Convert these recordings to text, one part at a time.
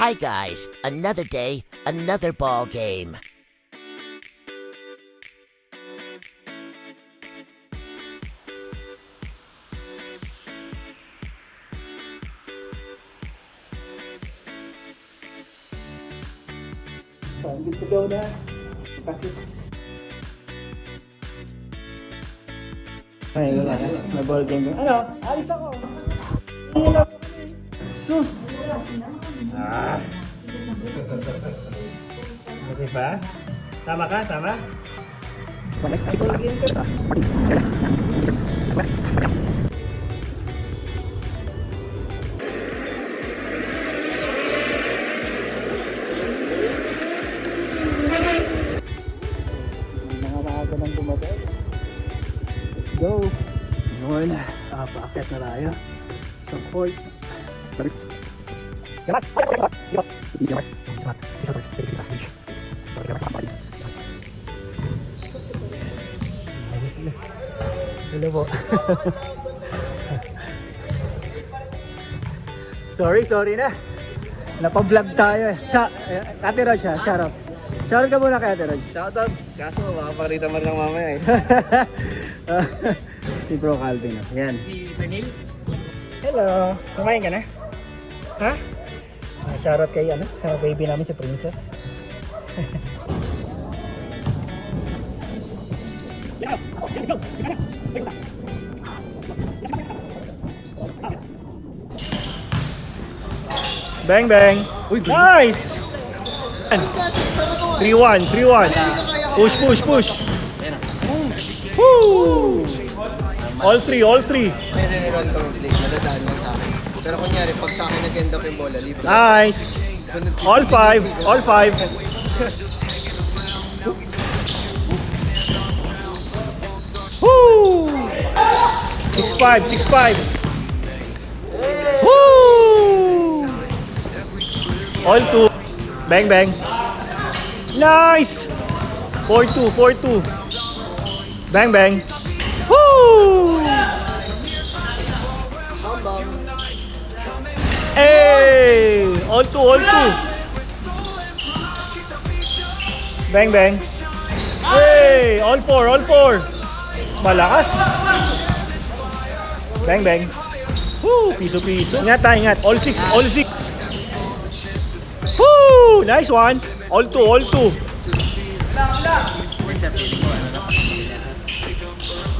Hi guys, another day, another ball game. Good to go na. Ay, wala na. May ball game. Ano? Alis ako. Sus! Okay ba? Sama ka? Sama? Ball game ka. Ng bumabay. Let's go! Yun, paakit na tayo sa court. Hello po. Sorry na. Napa-vlog tayo eh. Ate Rod siya, charot. Shoutout ka muna kay Ate Rod. Shoutout! Kaso makapakita mo lang mamaya eh. Si Bro Calvin. Yan. Si Sunil? Hello! Kumain ka na? Ha? Shoutout kay sa baby namin si Princess. Bang bang! Uy, nice! 3-1. Push. Woo! All three. Nire-run ko yung play, nadadaan lang sa akin. Pero kunyari, pag sa akin nag-end up yung bola, libre. Nice! All five. Woo! 6-5. Woo! All two. Bang bang. Nice! 4-2. Bang bang. Woo! Hey! All two. Bang bang. Hey! All four. Malakas. Bang bang. Woo! Piso. Ingat. All six. Woo! Nice one. All two.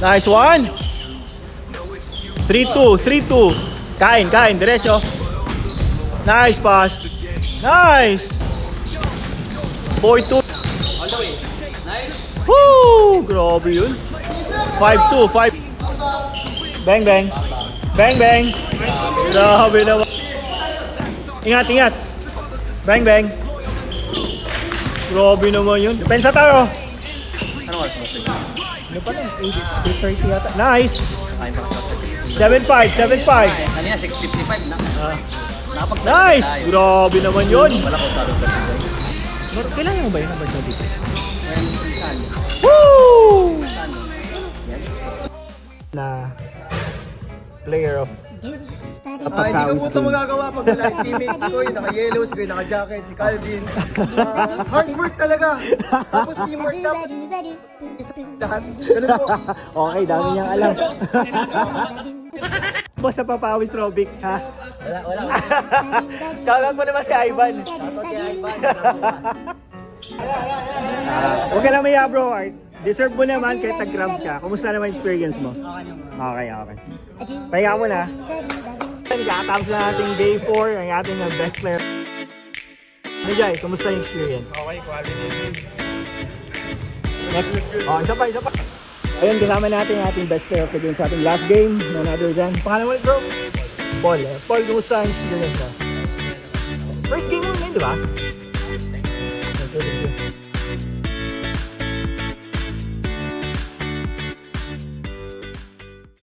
Nice one. 3-2. Kain, diretso. Nice pass. Nice. 4-2. All the way. Nice. Woo! Grabe yun. 5-2. Bang bang. Grabe naman. Ingat. Bang bang. Grabe naman yun. Depensa tayo. Ano oras mo sa'yo? Ano pa lang? 8:30 yata. Nice. 7:05. 7-5. Kanina 6:55 na. Nice. Grabe naman yun. Wala ko sa doon. Kailangan mo ba yun? Dito? Saan? Woo! Na player of Hindi ko po ito magagawa pag wala yung teammates ko, yung naka-yellow, si naka-jacket, si Calvin. Hard work talaga. Tapos teamwork dapat. Lahat. Ganun po. Okay, dami niyang alam. Boss sa papawis Robic, ha? Wala. Shoutout mo naman si Ivan. Shoutout kay Ivan. Huwag ka lang maya bro, Art. Deserve mo naman kahit nag-grabs ka. Kumusta naman experience mo? Okay. Pahinga mo na. Kakatapos na natin day 4, ang ating best player. Jai, kumusta yung experience? Okay, quality. Next. Isa pa. Ayun, kasama natin ang ating best player of the game sa ating last game. None other than, pangalan mo ulit bro? Paul, kumusta ang experience mo? First game mo yun, di ba?